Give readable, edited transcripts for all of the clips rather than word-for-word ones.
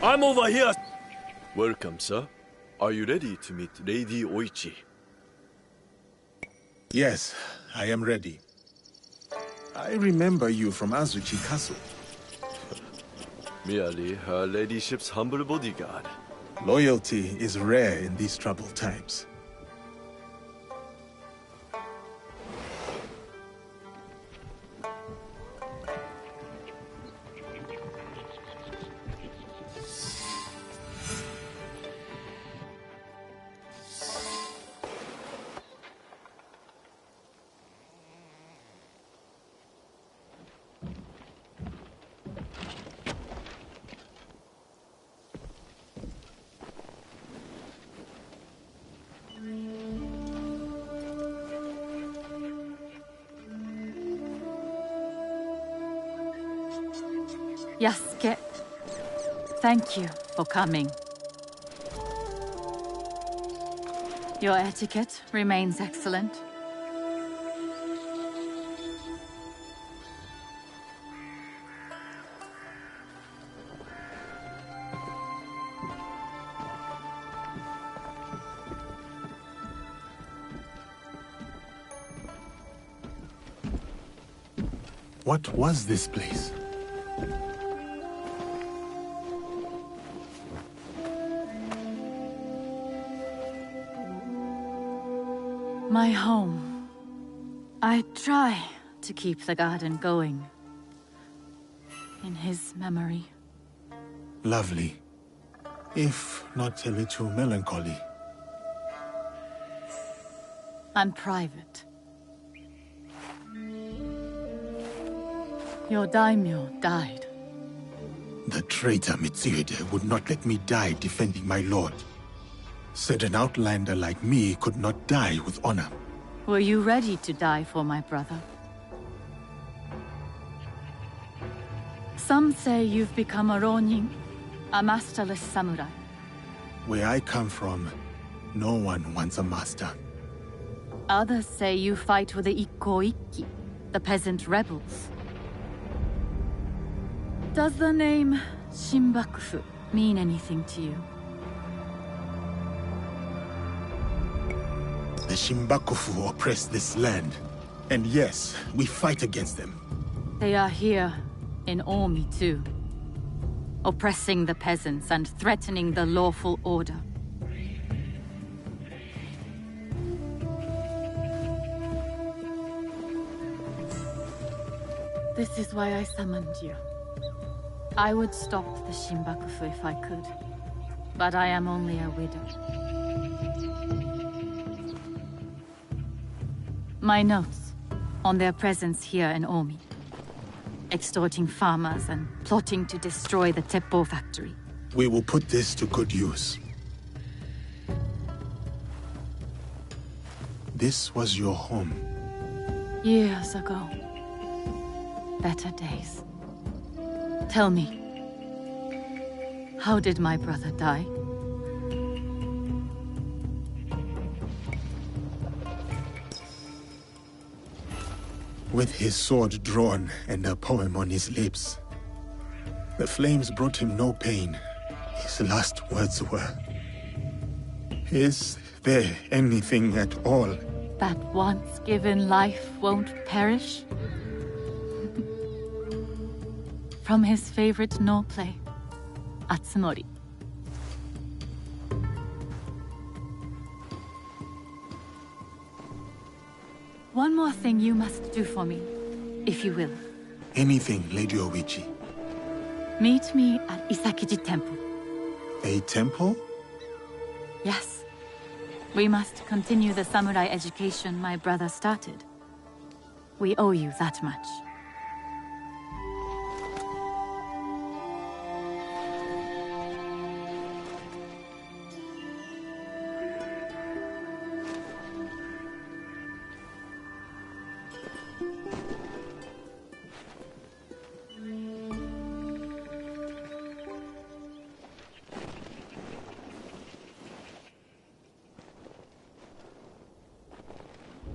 I'm over here! Welcome, sir. Are you ready to meet Lady Oichi? Yes, I am ready. I remember you from Azuchi Castle. Merely her ladyship's humble bodyguard. Loyalty is rare in these troubled times. Yasuke, thank you for coming. Your etiquette remains excellent. What was this place? My home. I try to keep the garden going. In his memory. Lovely. If not a little melancholy. And private. Your daimyo died. The traitor Mitsuhide would not let me die defending my lord. Said an outlander like me could not die with honor. Were you ready to die for my brother? Some say you've become a ronin, a masterless samurai. Where I come from, no one wants a master. Others say you fight with the Ikko-Ikki, the peasant rebels. Does the name Shinbakufu mean anything to you? The Shinbakufu oppress this land. And yes, we fight against them. They are here, in Omi too. Oppressing the peasants and threatening the lawful order. This is why I summoned you. I would stop the Shinbakufu if I could. But I am only a widow. My notes on their presence here in Omi. Extorting farmers and plotting to destroy the Teppo factory. We will put this to good use. This was your home. Years ago. Better days. Tell me, how did my brother die? With his sword drawn and a poem on his lips. The flames brought him no pain. His last words were, "Is there anything at all that once given life won't perish?" From his favorite no play, Atsumori. One more thing you must do for me, if you will. Anything, Lady Oichi. Meet me at Isakiji Temple. A temple? Yes. We must continue the samurai education my brother started. We owe you that much.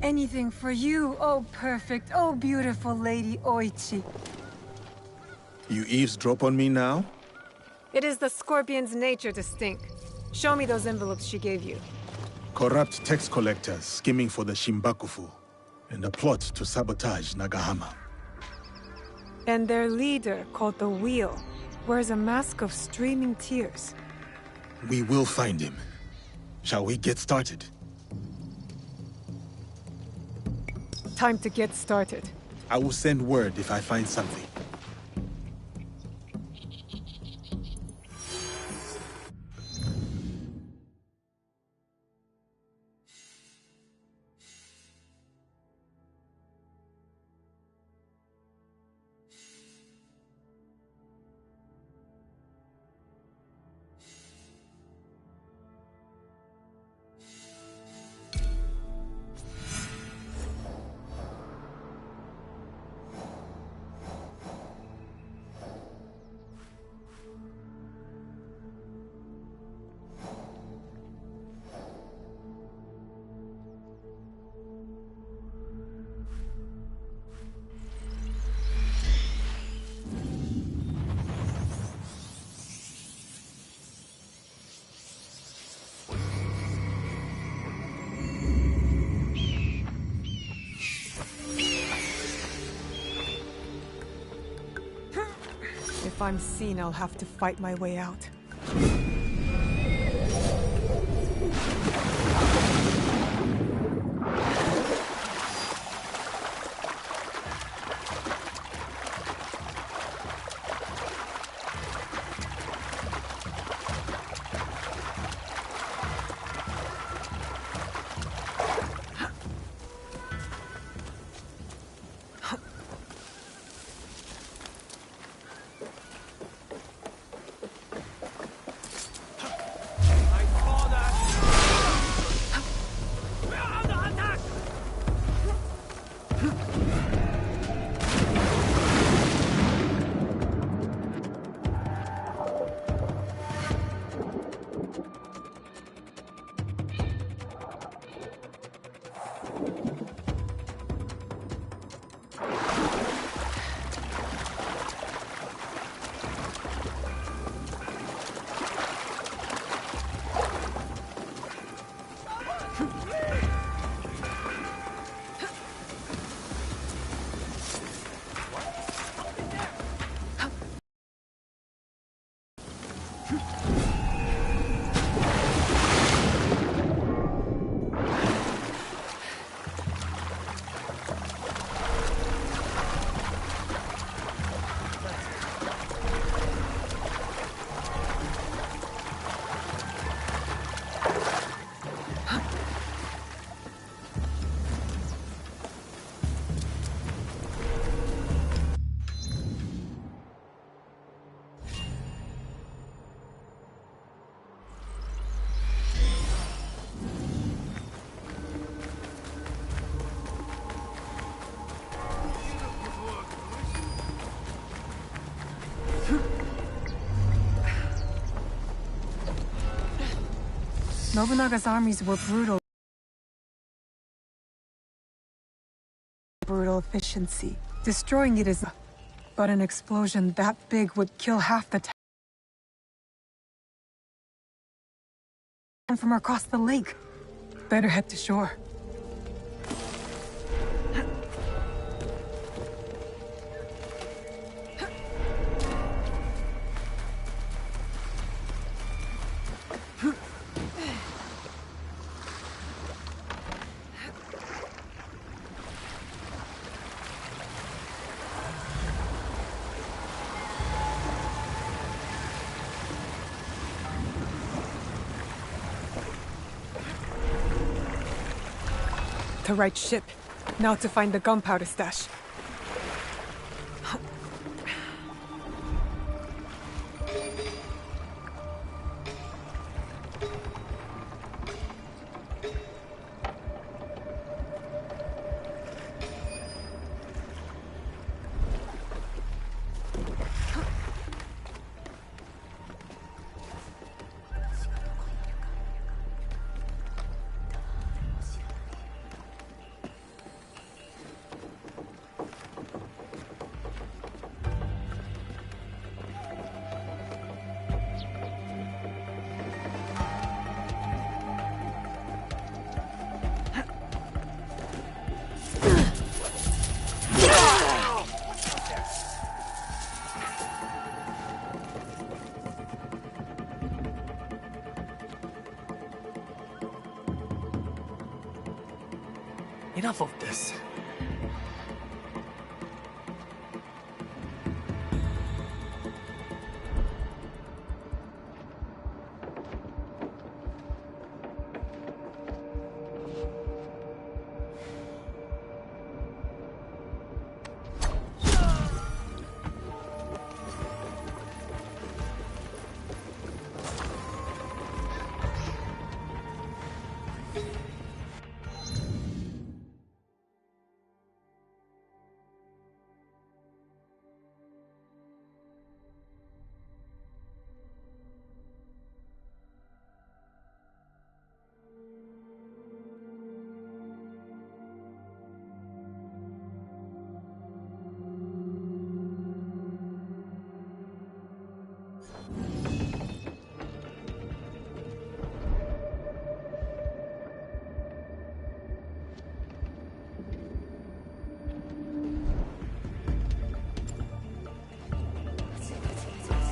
Anything for you, oh perfect, oh beautiful Lady Oichi. You eavesdrop on me now? It is the Scorpion's nature to stink. Show me those envelopes she gave you. Corrupt tax collectors scheming for the Shimbakufu, and a plot to sabotage Nagahama. And their leader, called the Wheel, wears a mask of streaming tears. We will find him. Shall we get started? Time to get started. I will send word if I find something. If I'm seen, I'll have to fight my way out. Nobunaga's armies were brutal efficiency. Destroying it is but an explosion that big would kill half the town from across the lake. Better head to shore. The right ship. Now to find the gunpowder stash. Enough of this.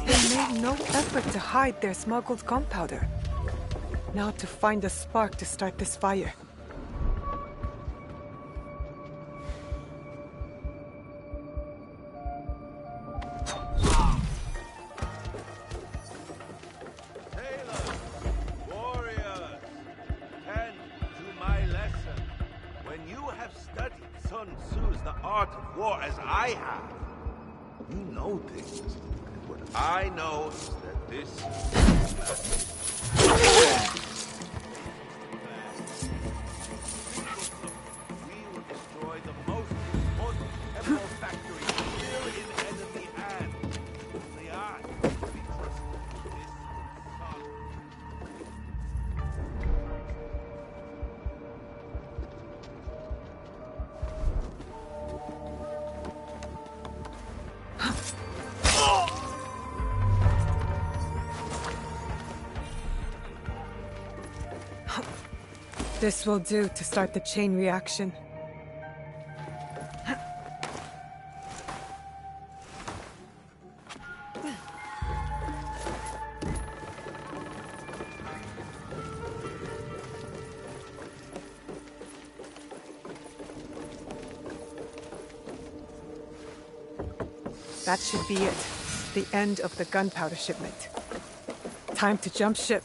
They made no effort to hide their smuggled gunpowder. Now to find a spark to start this fire. Sailors, warriors, tend to my lesson. When you have studied Sun Tzu's The Art of War as I have, you know things. And what I know is that this we will destroy the most important emerald factory still in enemy hands. Only I can be trusted with this sun. This will do to start the chain reaction. That should be it. The end of the gunpowder shipment. Time to jump ship.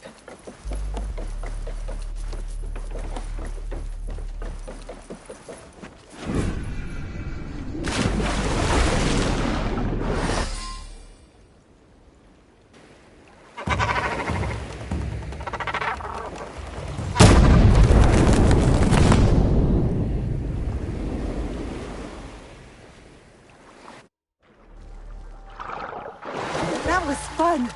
That was fun!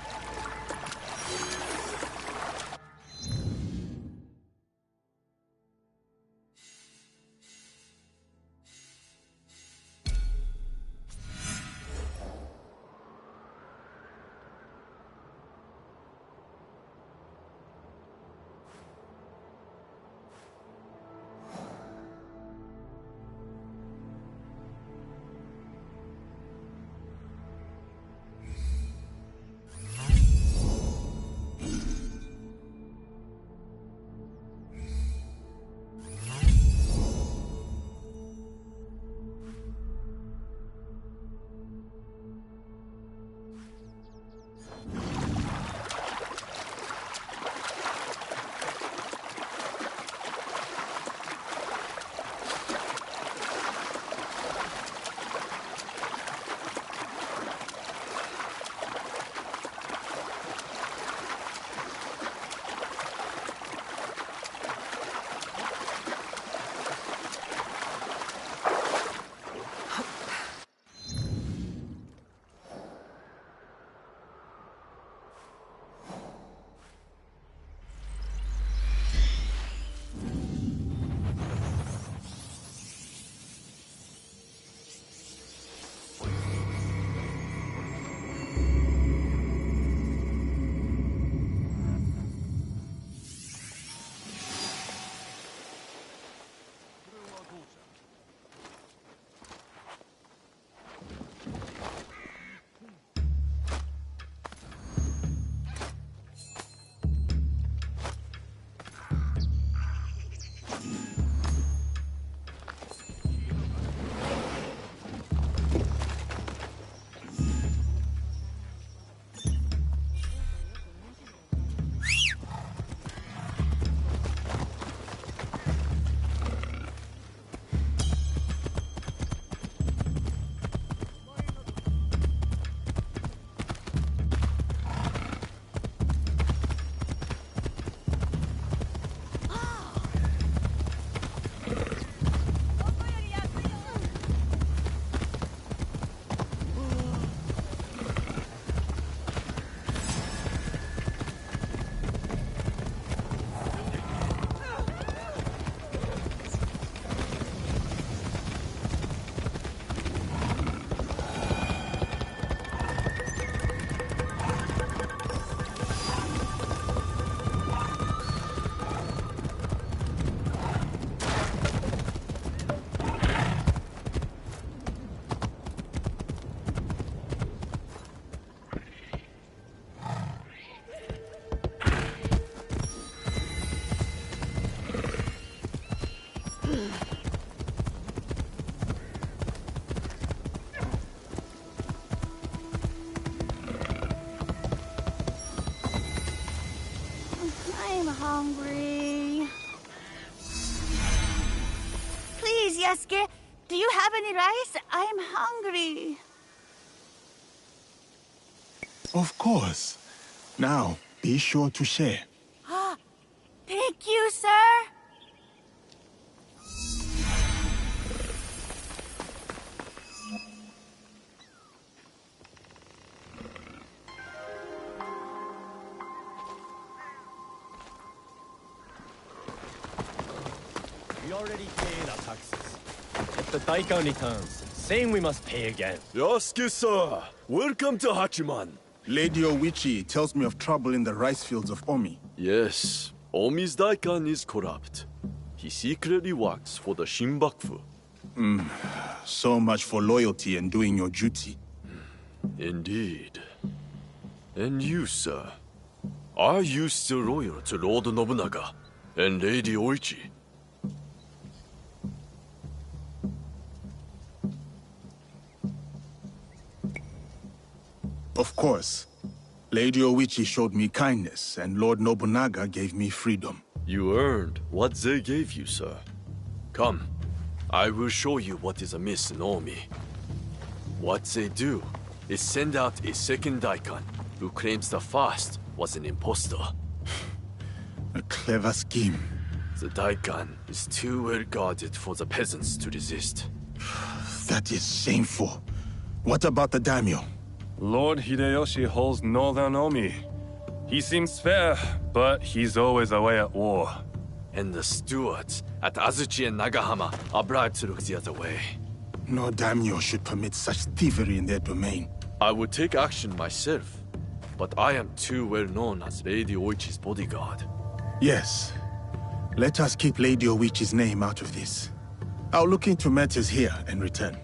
hungry. Please, Yasuke, do you have any rice? I'm hungry. Of course. Now, be sure to share. Thank you, sir. We already paid our taxes. If the Daikon returns, same we must pay again. Yasuke-san, welcome to Hachiman. Lady Oichi tells me of trouble in the rice fields of Omi. Yes, Omi's Daikon is corrupt. He secretly works for the Shinbakufu. So much for loyalty and doing your duty. Indeed. And you, sir? Are you still loyal to Lord Nobunaga and Lady Oichi? Of course. Lady Oichi showed me kindness, and Lord Nobunaga gave me freedom. You earned what they gave you, sir. Come, I will show you what is amiss in Omi. What they do is send out a second Daikon who claims the first was an impostor. A clever scheme. The Daikon is too well guarded for the peasants to resist. That is shameful. What about the daimyo? Lord Hideyoshi holds northern Omi. He seems fair, but he's always away at war. And the stewards at Azuchi and Nagahama are bribed to look the other way. No daimyo should permit such thievery in their domain. I would take action myself, but I am too well known as Lady Oichi's bodyguard. Yes. Let us keep Lady Oichi's name out of this. I'll look into matters here and return.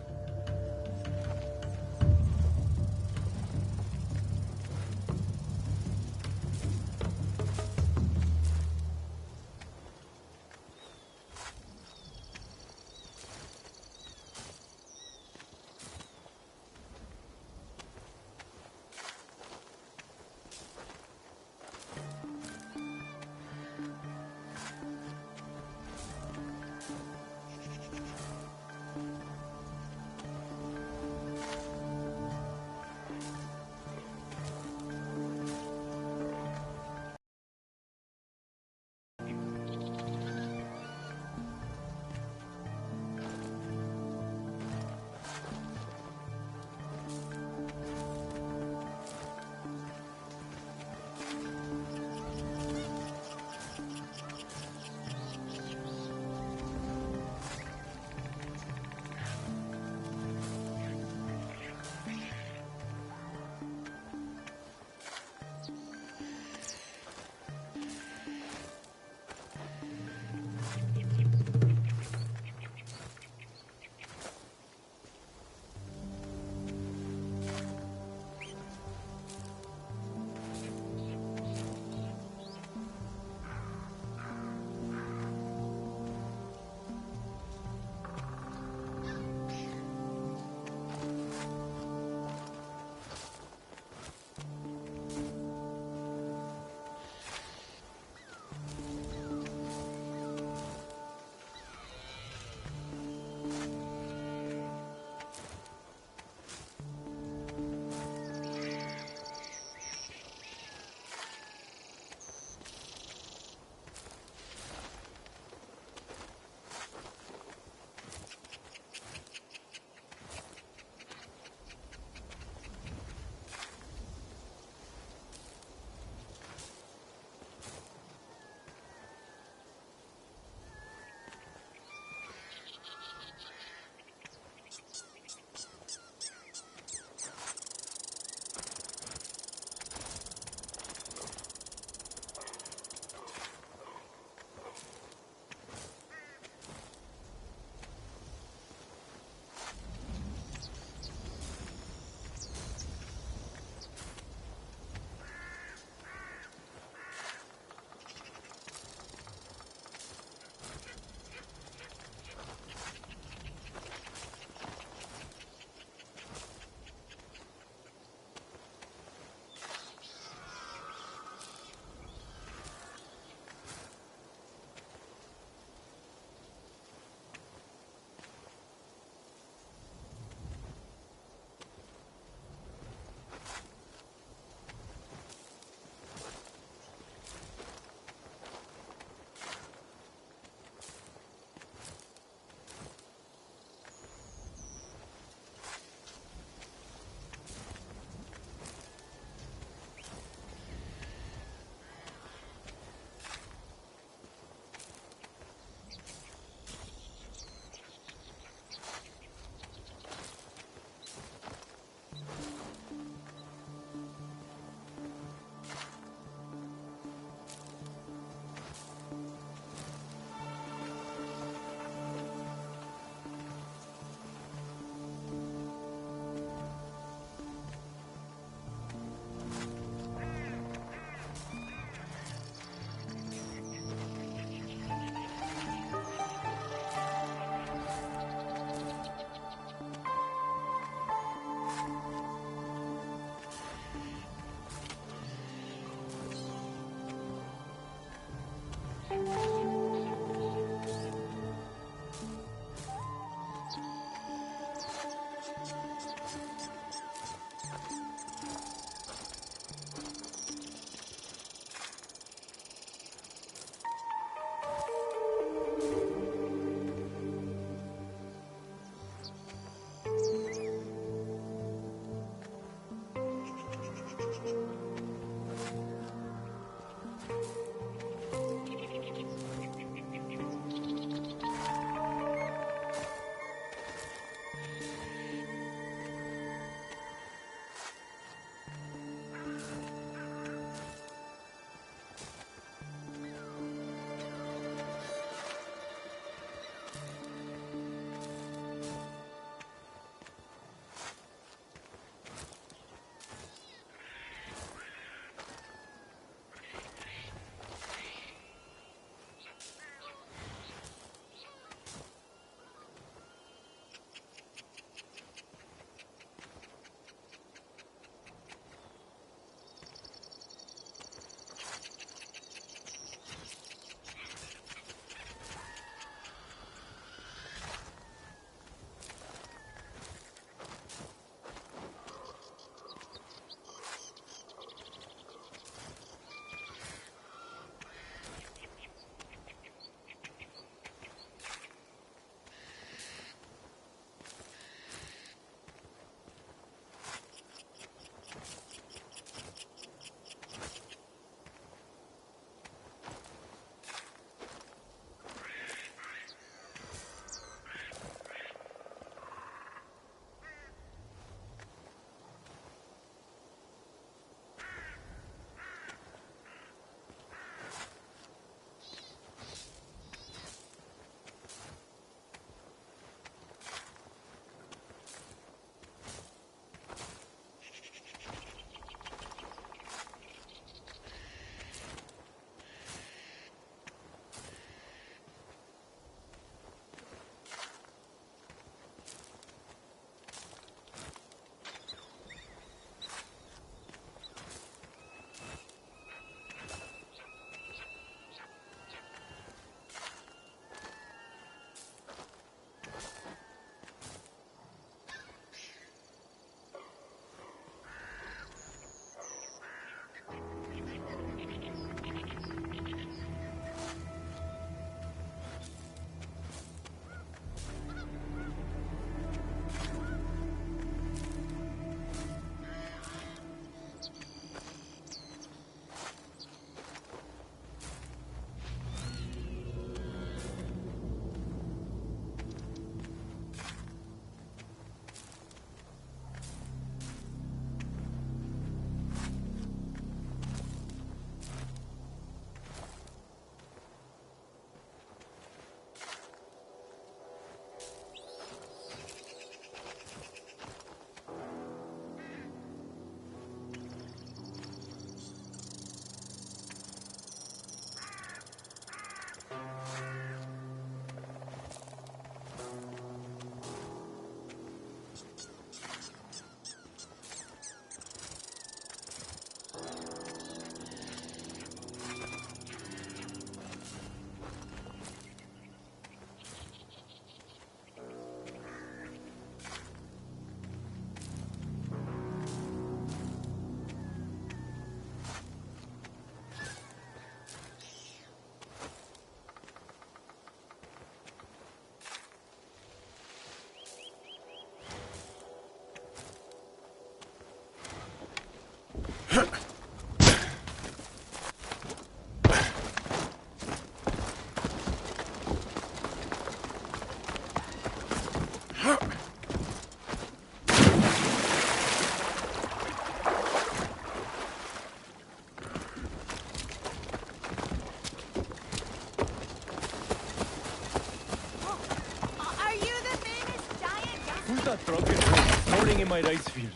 that drunken fool snorting in my rice field?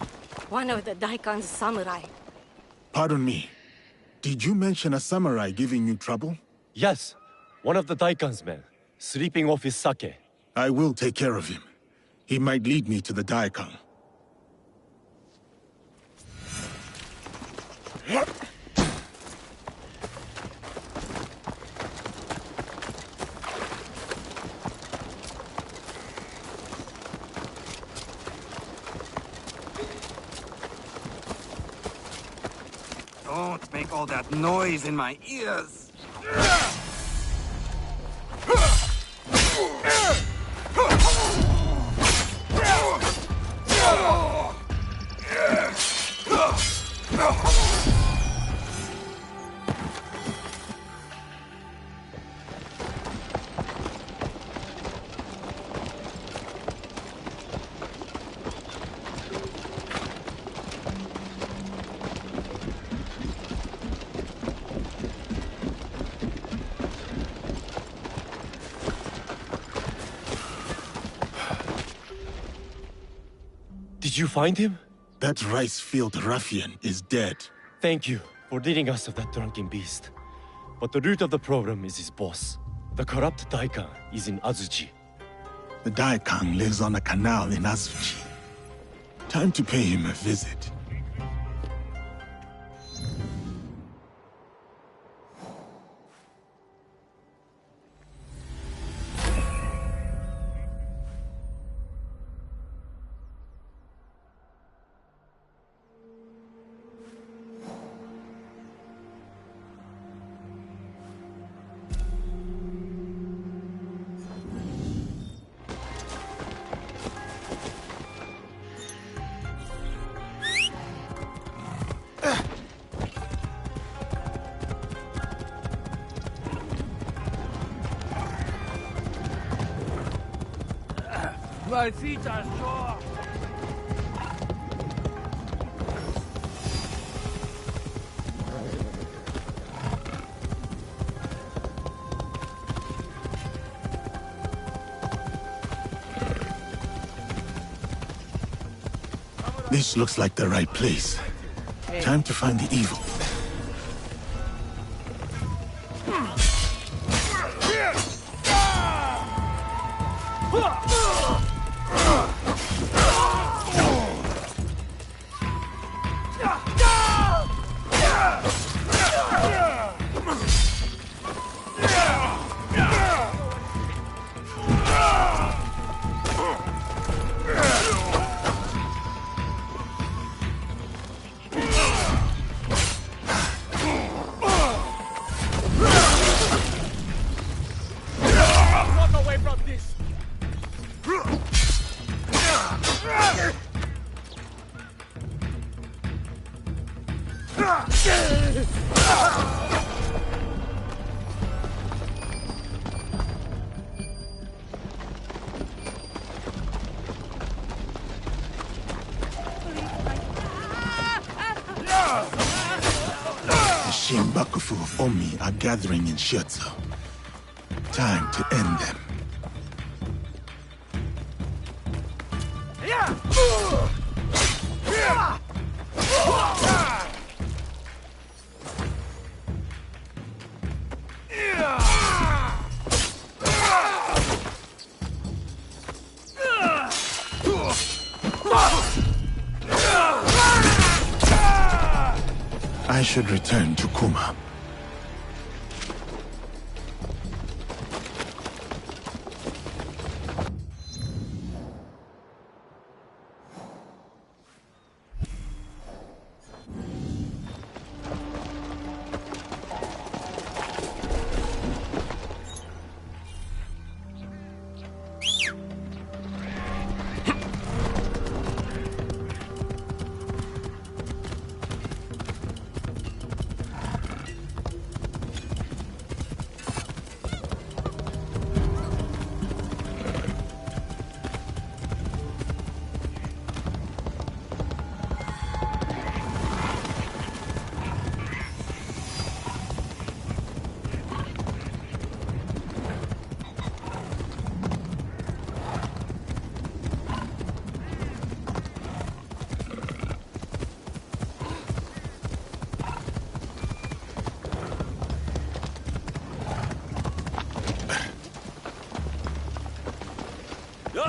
One of the Daikon's samurai. Pardon me. Did you mention a samurai giving you trouble? Yes, one of the Daikon's men, sleeping off his sake. I will take care of him. He might lead me to the Daikon. Don't make all that noise in my ears. Did you find him? That rice field ruffian is dead. Thank you for ridding us of that drunken beast. But the root of the problem is his boss. The corrupt Daikon is in Azuchi. The Daikon lives on a canal in Azuchi. Time to pay him a visit. My feet are sore. This looks like the right place. Time to find the evil. The Shinbakufu of Omi are gathering in Shiotsu. Time to end them. I should return to Kuma.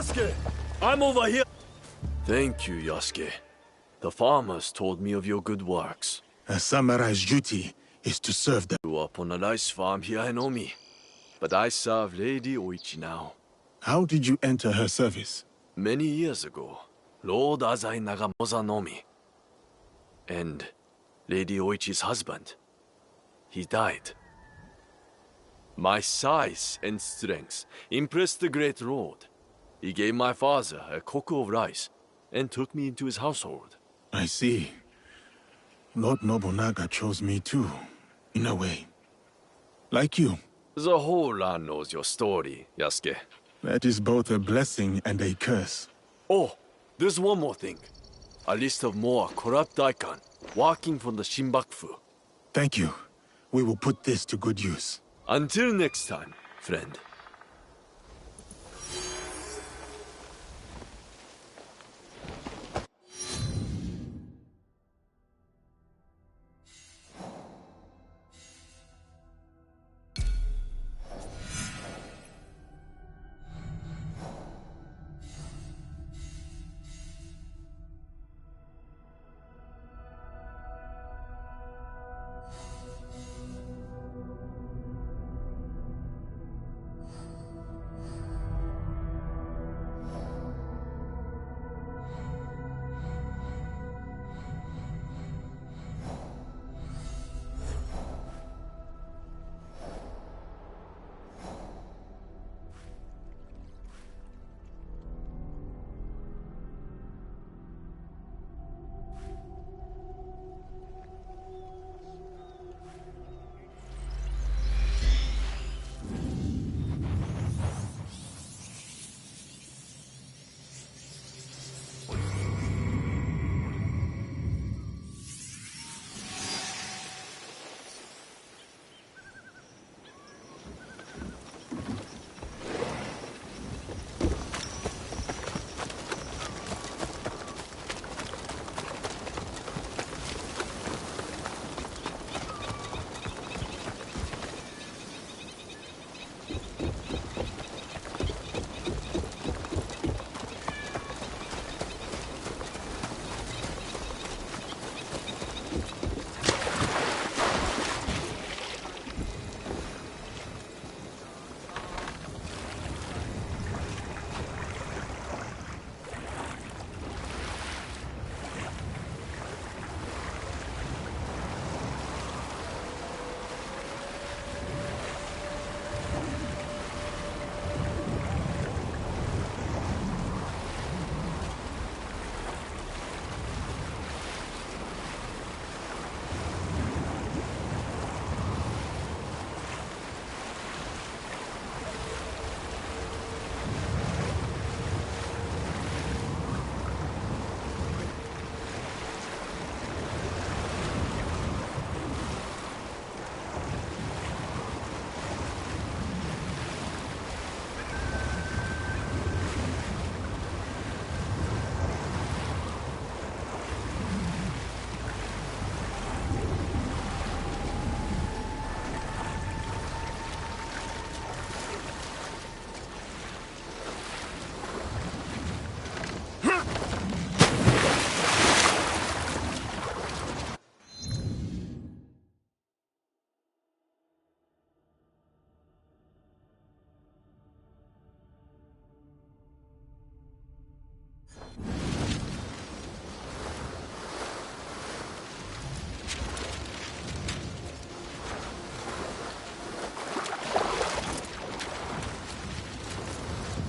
Yasuke! I'm over here! Thank you, Yasuke. The farmers told me of your good works. A samurai's duty is to serve them. Grew up on a rice farm here in Omi, but I serve Lady Oichi now. How did you enter her service? Many years ago, Lord Azai Nagamoza Nomi and Lady Oichi's husband, he died. My size and strength impressed the great lord. He gave my father a koku of rice and took me into his household. I see. Lord Nobunaga chose me too, in a way. Like you. The whole land knows your story, Yasuke. That is both a blessing and a curse. Oh, there's one more thing. A list of more corrupt daikon working for the Shinbakufu. Thank you. We will put this to good use. Until next time, friend.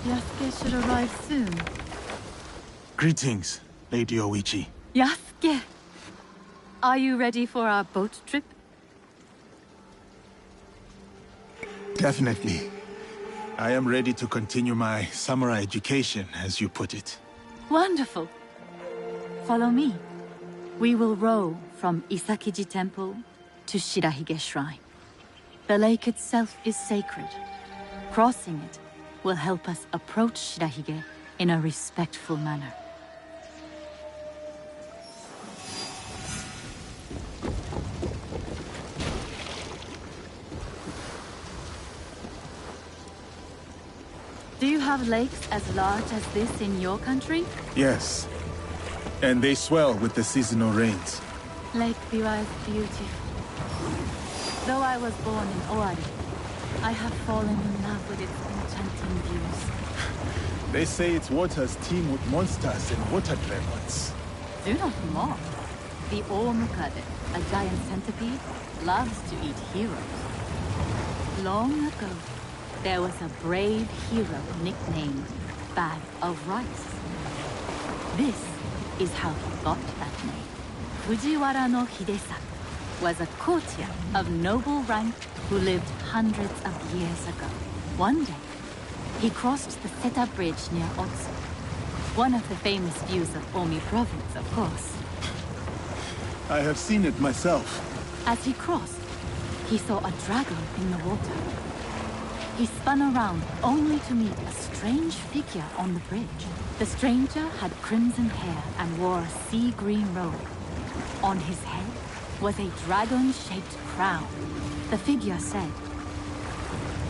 Yasuke should arrive soon. Greetings, Lady Oichi. Yasuke! Are you ready for our boat trip? Definitely. I am ready to continue my samurai education, as you put it. Wonderful. Follow me. We will row from Isakiji Temple to Shirahige Shrine. The lake itself is sacred. Crossing it will help us approach Shirahige in a respectful manner. Do you have lakes as large as this in your country? Yes. And they swell with the seasonal rains. Lake Biwa is beautiful. Though I was born in Owari, I have fallen in love with its enchanting views. They say its waters teem with monsters and water dragons. Do not mock. The Omukade, a giant centipede, loves to eat heroes. Long ago, there was a brave hero nicknamed Bag of Rice. This is how he got that name. Fujiwara no Hidesato was a courtier of noble rank who lived hundreds of years ago. One day, he crossed the Seta Bridge near Otsu, one of the famous views of Omi province, of course. I have seen it myself. As he crossed, he saw a dragon in the water. He spun around only to meet a strange figure on the bridge. The stranger had crimson hair and wore a sea green robe. On his head was a dragon-shaped crown. The figure said,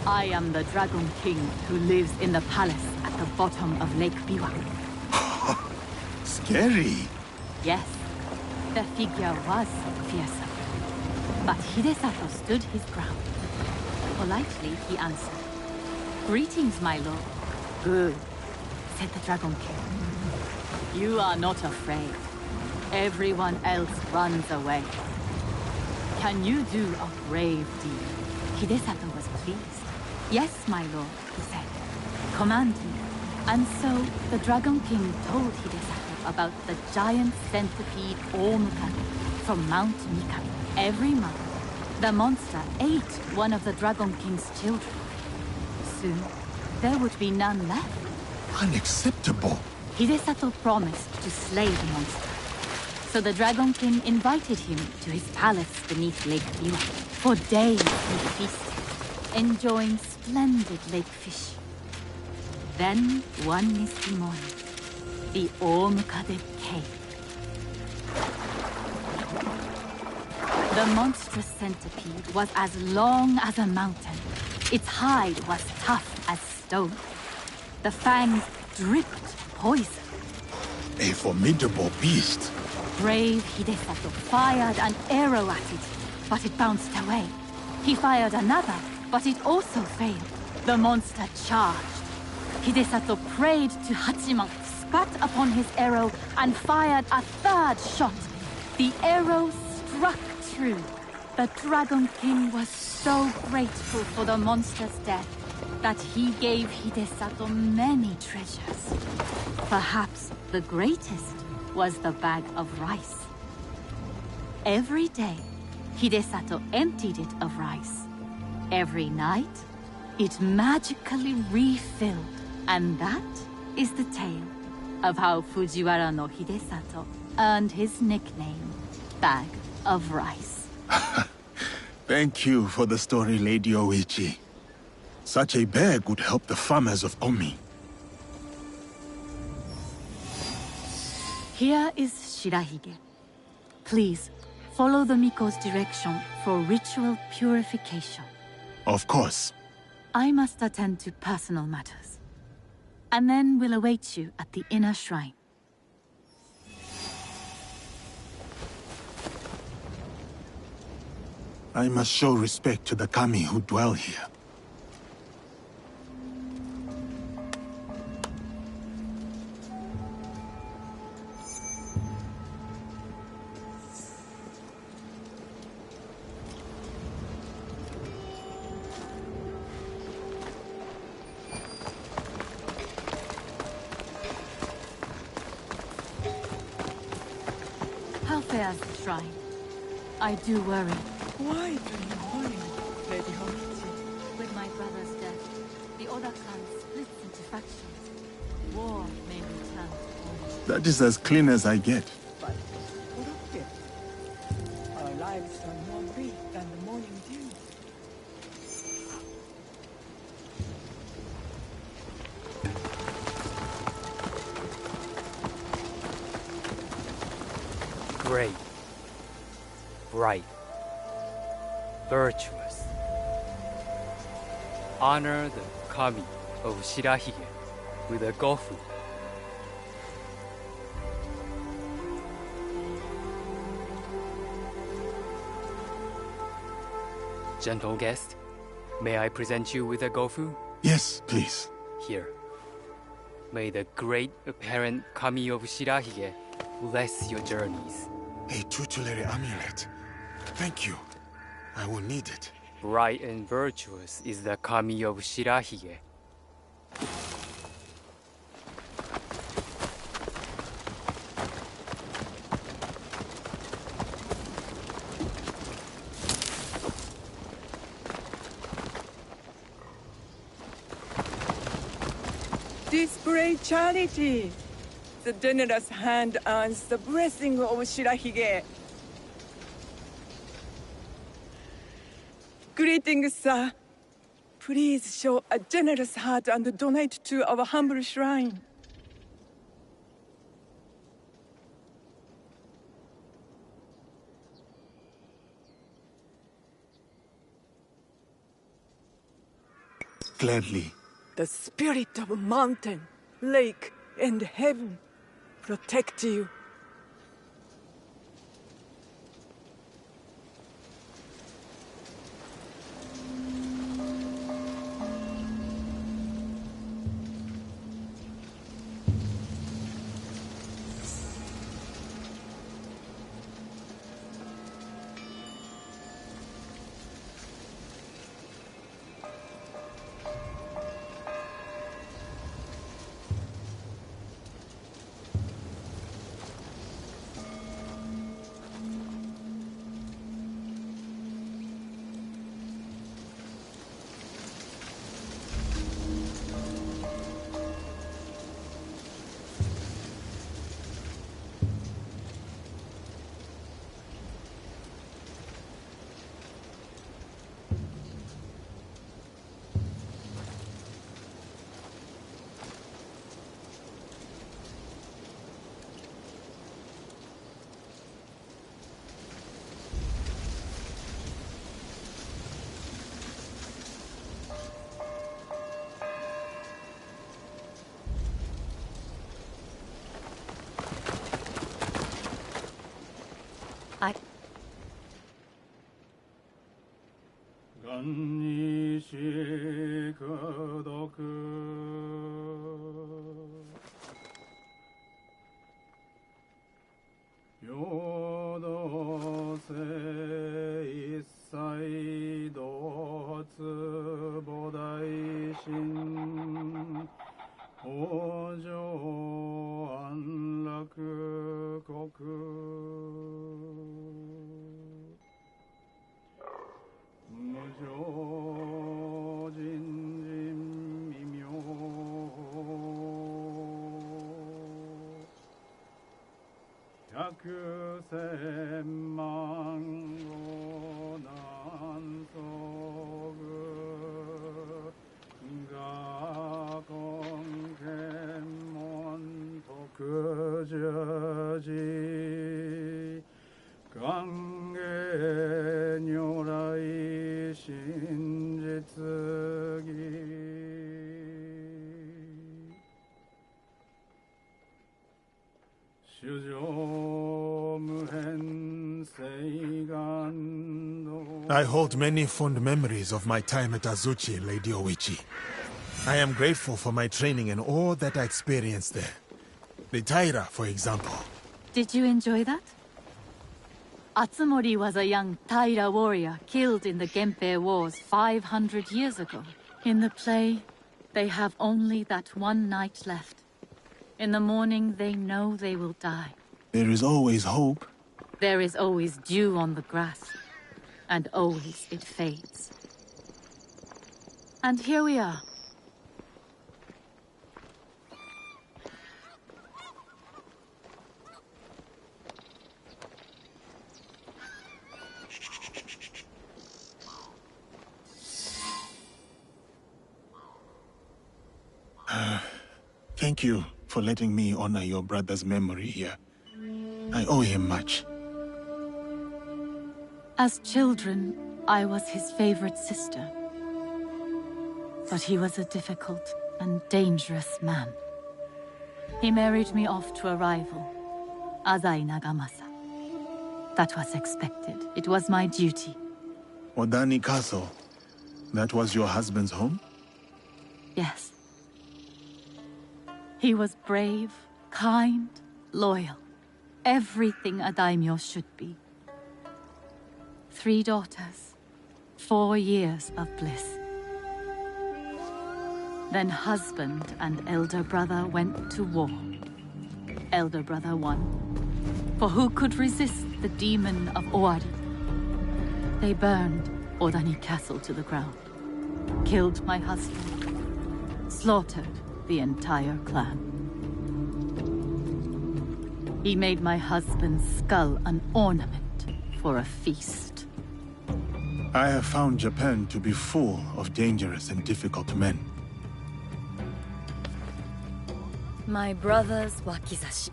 "I am the Dragon King who lives in the palace at the bottom of Lake Biwa." Scary. Yes, the figure was fearsome. But Hidesato stood his ground. Politely, he answered, "Greetings, my lord." "Good," said the Dragon King. "You are not afraid. Everyone else runs away. Can you do a brave deed?" Hidesato was pleased. "Yes, my lord," he said. "Command me." And so the Dragon King told Hidesato about the giant centipede Omukade from Mount Mikami. Every month, the monster ate one of the Dragon King's children. Soon, there would be none left. Unacceptable. Hidesato promised to slay the monster. So the Dragon King invited him to his palace beneath Lake Biwa. For days he feasted, enjoying splendid lake fish. Then, one misty morning, the Omukade came. The monstrous centipede was as long as a mountain. Its hide was tough as stone. The fangs dripped poison. A formidable beast. Brave Hidesato fired an arrow at it, but it bounced away. He fired another, but it also failed. The monster charged. Hidesato prayed to Hachiman, spat upon his arrow, and fired a third shot. The arrow struck true. The Dragon King was so grateful for the monster's death that he gave Hidesato many treasures. Perhaps the greatest was the bag of rice. Every day, Hidesato emptied it of rice. Every night, it magically refilled. And that is the tale of how Fujiwara no Hidesato earned his nickname, Bag of Rice. Thank you for the story, Lady Oichi. Such a bag would help the farmers of Omi. Here is Shirahige. Please, follow the Miko's direction for ritual purification. Of course. I must attend to personal matters. And then we'll await you at the inner shrine. I must show respect to the kami who dwell here. How fares the shrine? I do worry. Why do you worry, Lady Homichi? With my brother's death, the Oda clan splits into factions. War may return. That is as clean as I get. But what of it? Our lives are more brief than the morning dew. Great, bright, virtuous. Honor the kami of Shirahige with a gofu. Gentle guest, may I present you with a gofu? Yes, please. Here. May the great apparent Kami of Shirahige bless your journeys. A tutelary amulet. Thank you. I will need it. Bright and virtuous is the Kami of Shirahige. Display charity. The generous hand earns the blessing of Shirahige. Greetings, sir. Please show a generous heart and donate to our humble shrine. Gladly. The spirit of mountain, lake, and heaven protect you. I hold many fond memories of my time at Azuchi, Lady Oichi. I am grateful for my training and all that I experienced there. The Taira, for example. Did you enjoy that? Atsumori was a young Taira warrior killed in the Genpei Wars 500 years ago. In the play, they have only that one night left. In the morning, they know they will die. There is always hope. There is always dew on the grass. And always it fades. And here we are. Thank you for letting me honor your brother's memory here. I owe him much. As children, I was his favorite sister. But he was a difficult, and dangerous man. He married me off to a rival, Azai Nagamasa. That was expected. It was my duty. Odani Castle. That was your husband's home? Yes. He was brave, kind, loyal. Everything a daimyo should be. 3 daughters, 4 years of bliss. Then husband and elder brother went to war. Elder brother won. For who could resist the demon of Owari? They burned Odani Castle to the ground. Killed my husband. Slaughtered the entire clan. He made my husband's skull an ornament for a feast. I have found Japan to be full of dangerous and difficult men. My brother's wakizashi.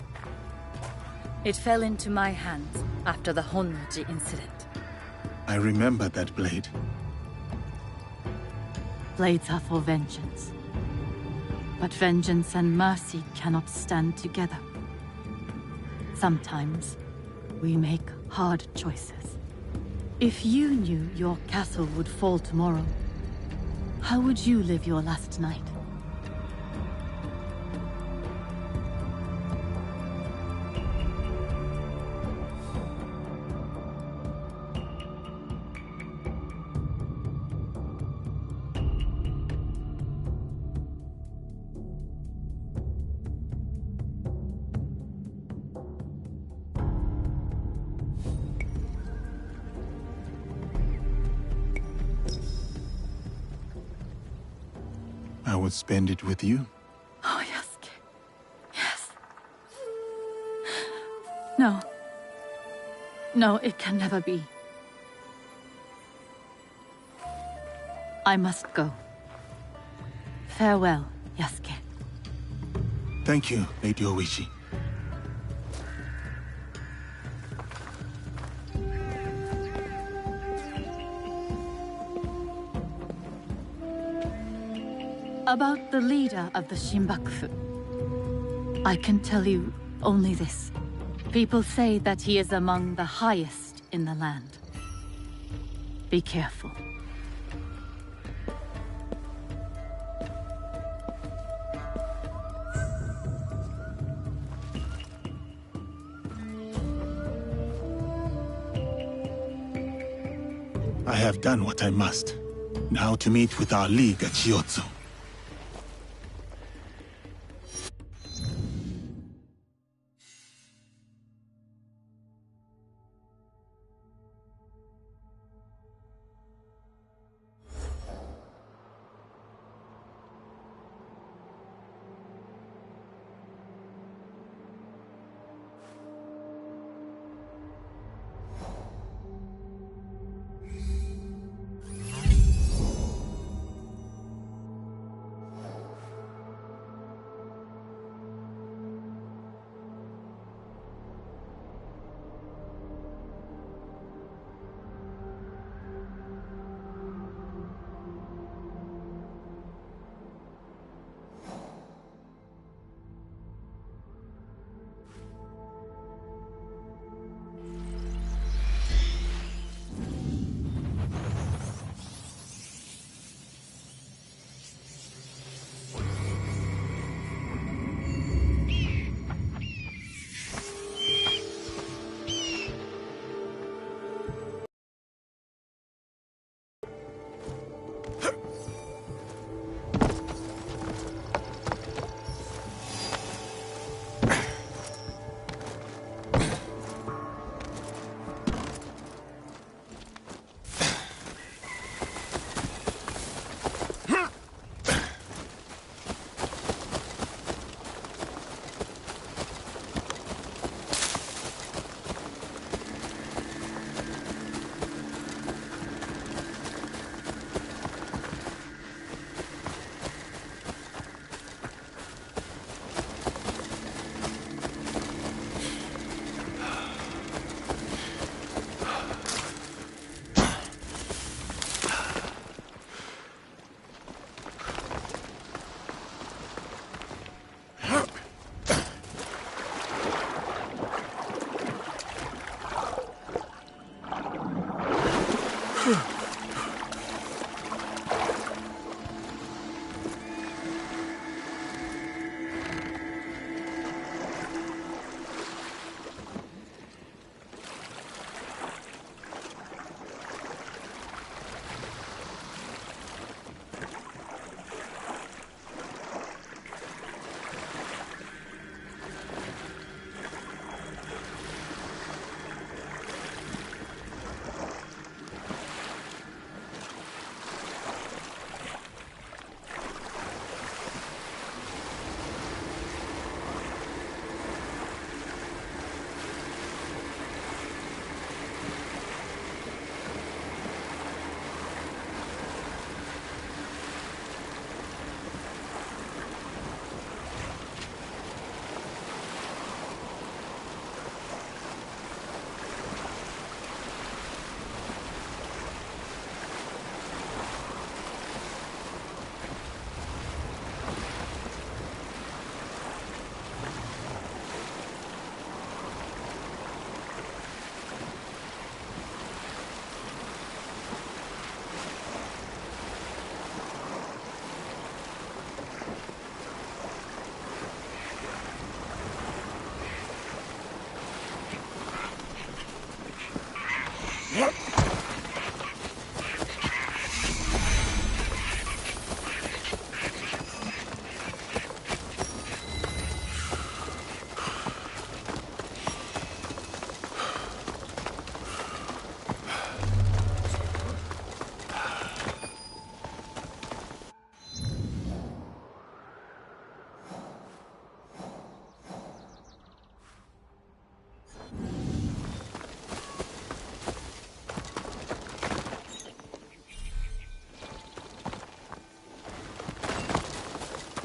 It fell into my hands after the Honnoji incident. I remember that blade. Blades are for vengeance. But vengeance and mercy cannot stand together. Sometimes, we make hard choices. If you knew your castle would fall tomorrow, how would you live your last night? I would spend it with you. Oh, Yasuke. Yes. No. No, it can never be. I must go. Farewell, Yasuke. Thank you, Lady Oishi. About the leader of the Shinbakufu, I can tell you only this. People say that he is among the highest in the land. Be careful. I have done what I must. Now to meet with our league at Chiotsu.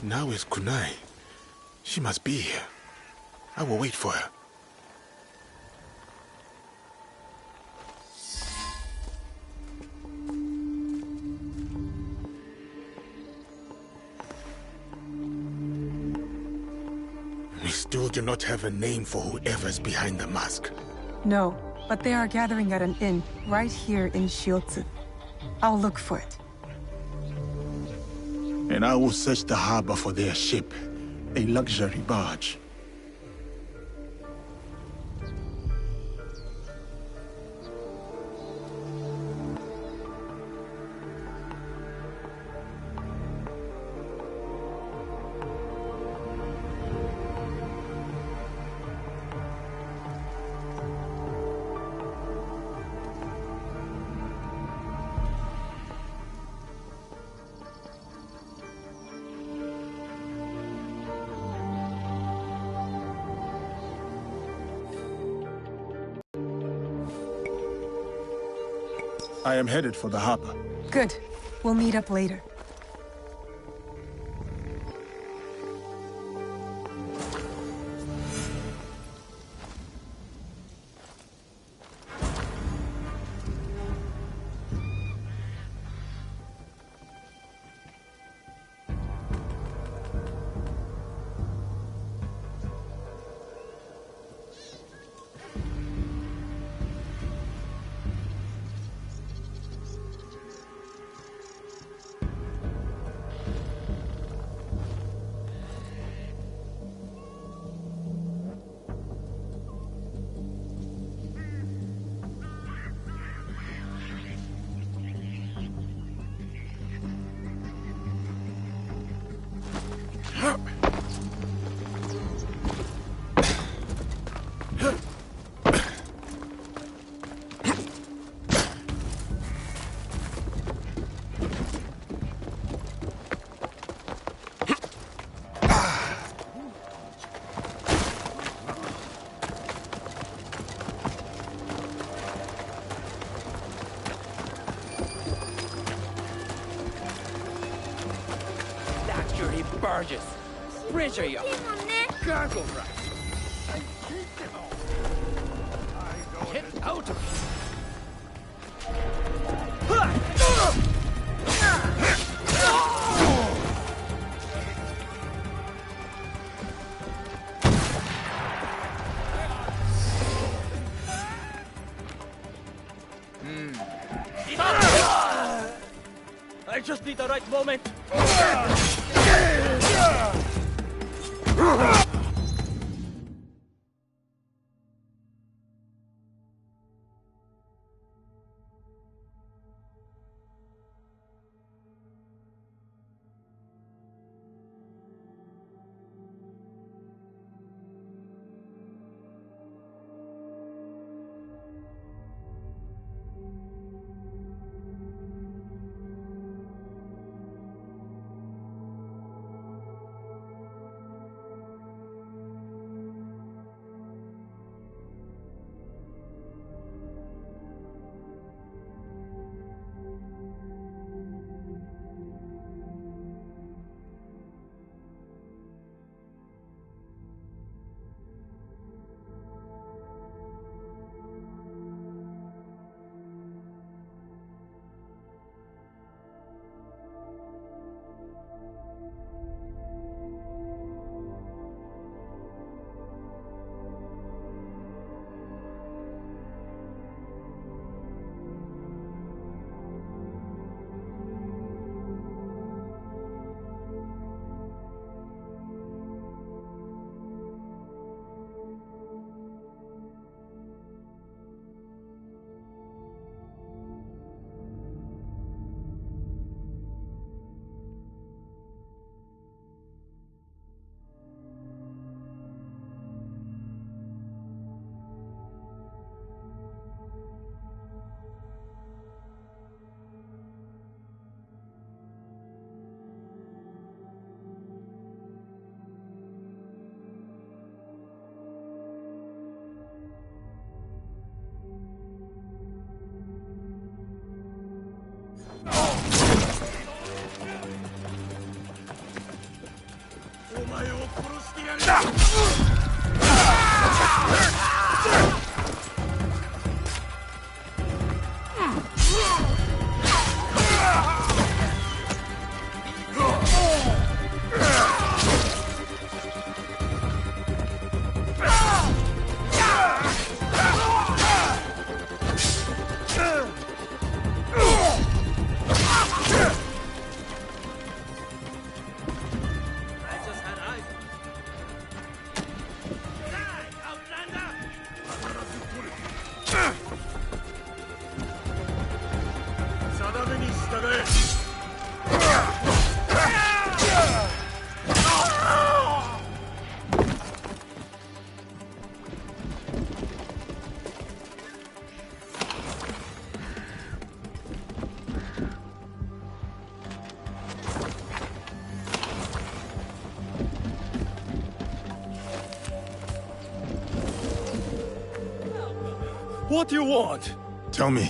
Now is Kunai. She must be here. I will wait for her. We still do not have a name for whoever's behind the mask. No, but they are gathering at an inn right here in Shiotsu. I'll look for it. And I will search the harbor for their ship, a luxury barge. I am headed for the harbor. Good. We'll meet up later. Luxury barges. Bridge are you? Cargo rush. Get out of here. I just need the right moment. What do you want? Tell me,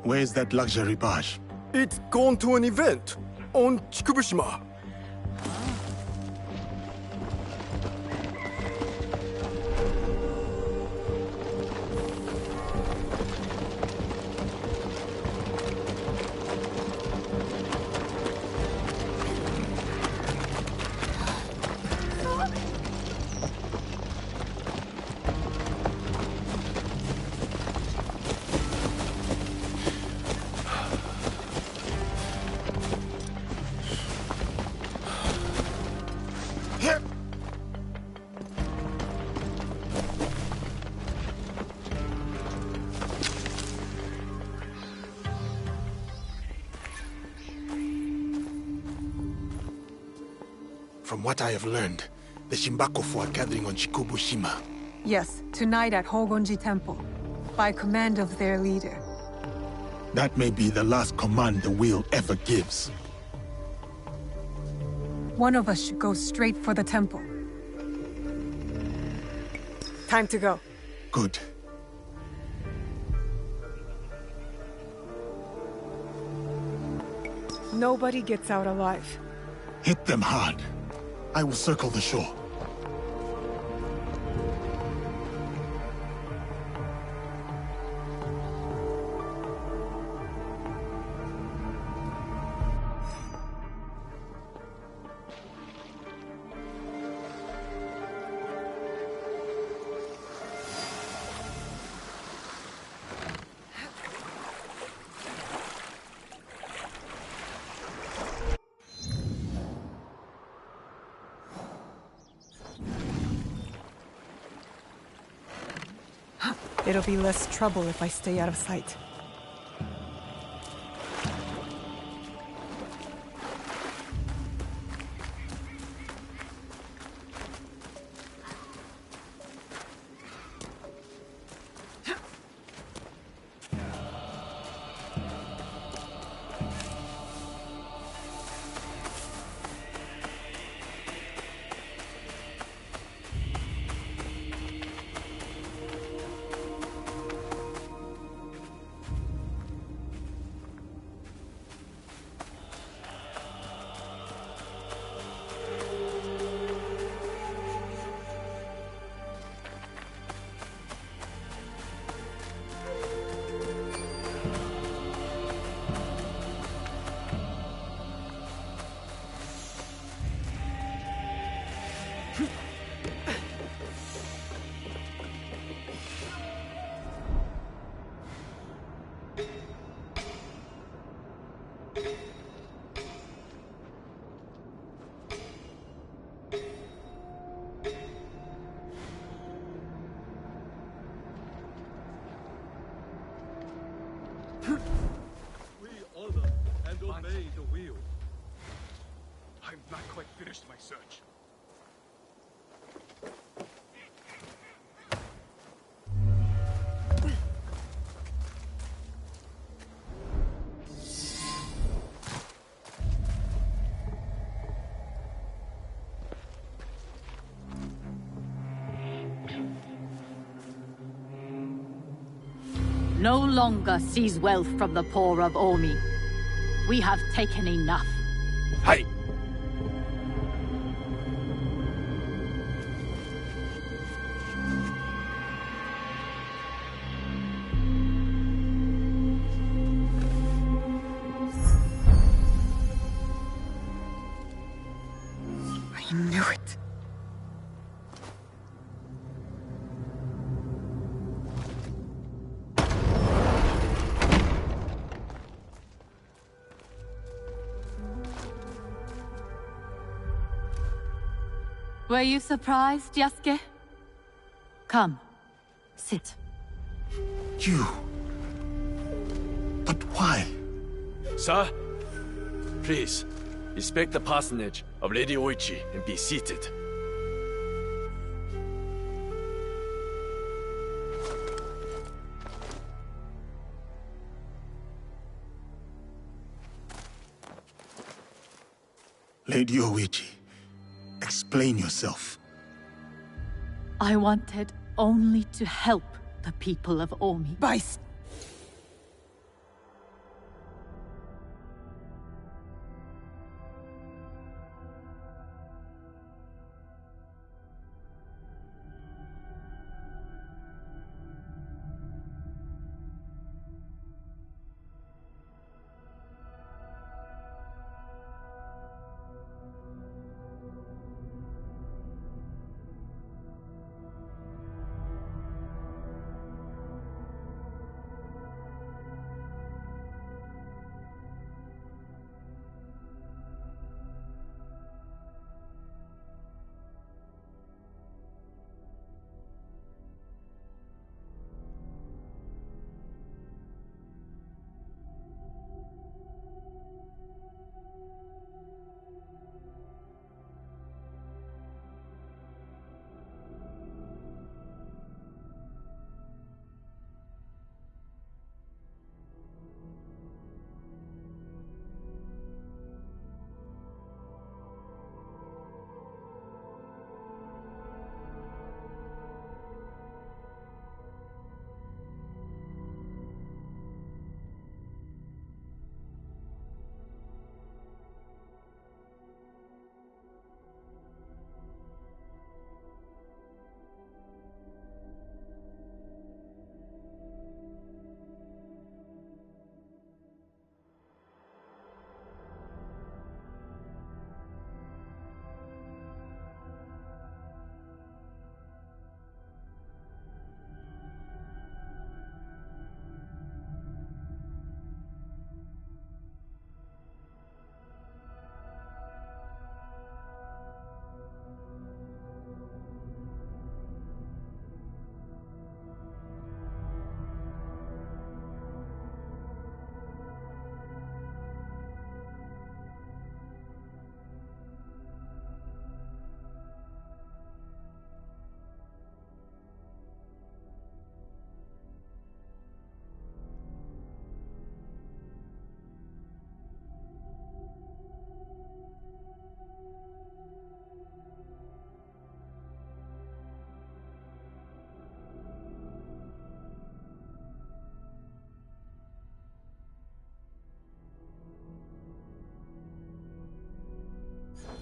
where is that luxury barge? It's gone to an event on Chikubushima. From what I have learned, the Shimbakofu are gathering on Shikubushima. Yes, tonight at Hogonji Temple, by command of their leader. That may be the last command the wheel ever gives. One of us should go straight for the temple. Time to go. Good. Nobody gets out alive. Hit them hard. I will circle the shore. It'll be less trouble if I stay out of sight. We honor and obey the wheel. I'm not quite finished my search. No longer seize wealth from the poor of Omi. We have taken enough. Hey! I knew it. Were you surprised, Yasuke? Come, sit. You... But why? Sir, please, respect the parsonage of Lady Oichi and be seated. Lady Oichi, explain yourself. I wanted only to help the people of Omi.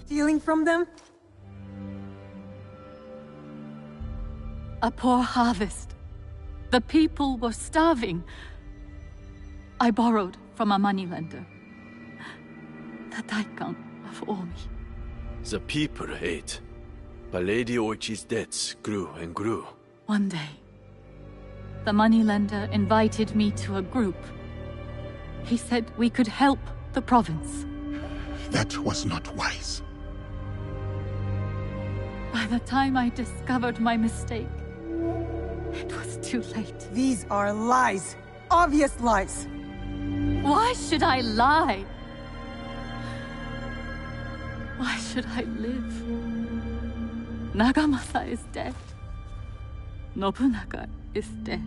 Stealing from them? A poor harvest. The people were starving. I borrowed from a moneylender. The Daikon of Omi. The people ate, but Lady Oichi's debts grew and grew. One day, the moneylender invited me to a group. He said we could help the province. That was not wise. By the time I discovered my mistake, it was too late. These are lies. Obvious lies. Why should I lie? Why should I live? Nagamasa is dead. Nobunaga is dead.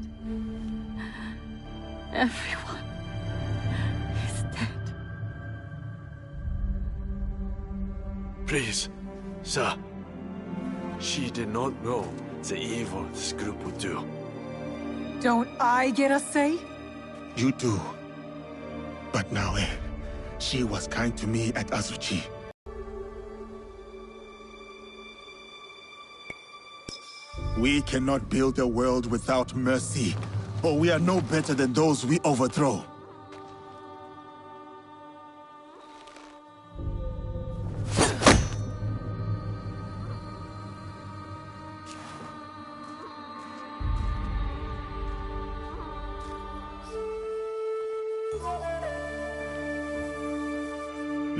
Everyone is dead. Please, sir. She did not know the evil this group would do. Don't I get a say? You do. But Nae, she was kind to me at Azuchi. We cannot build a world without mercy, or we are no better than those we overthrow.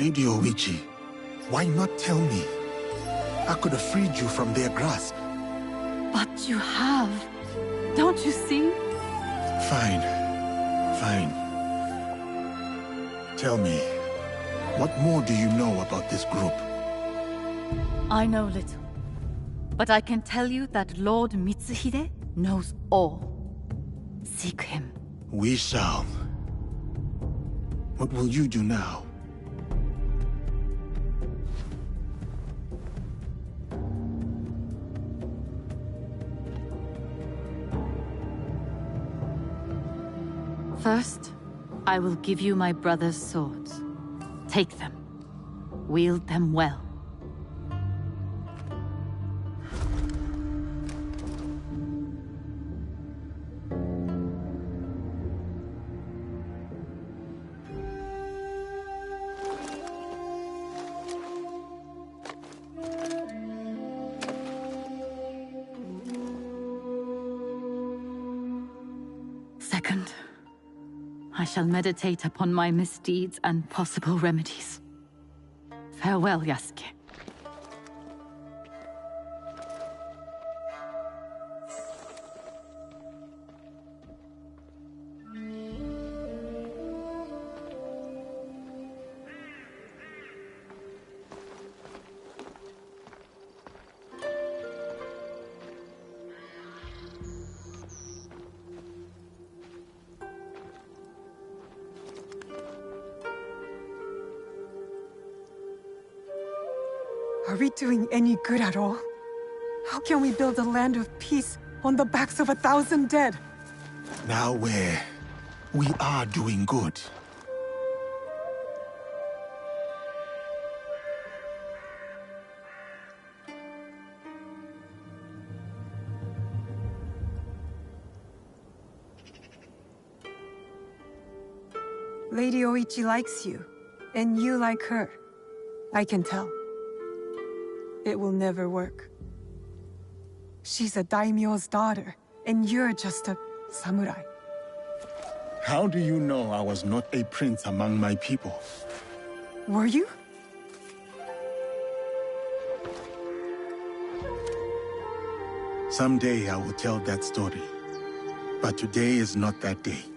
Lady Oichi, why not tell me? I could have freed you from their grasp. But you have. Don't you see? Fine. Fine. Tell me, what more do you know about this group? I know little. But I can tell you that Lord Mitsuhide knows all. Seek him. We shall. What will you do now? First, I will give you my brother's swords. Take them. Wield them well. Second, I shall meditate upon my misdeeds and possible remedies. Farewell, Yasuke. Are we doing any good at all? How can we build a land of peace on the backs of 1,000 dead? Now we are doing good. Lady Oichi likes you, and you like her. I can tell. It will never work. She's a daimyo's daughter, and you're just a samurai. How do you know I was not a prince among my people? Were you? Someday I will tell that story. But today is not that day.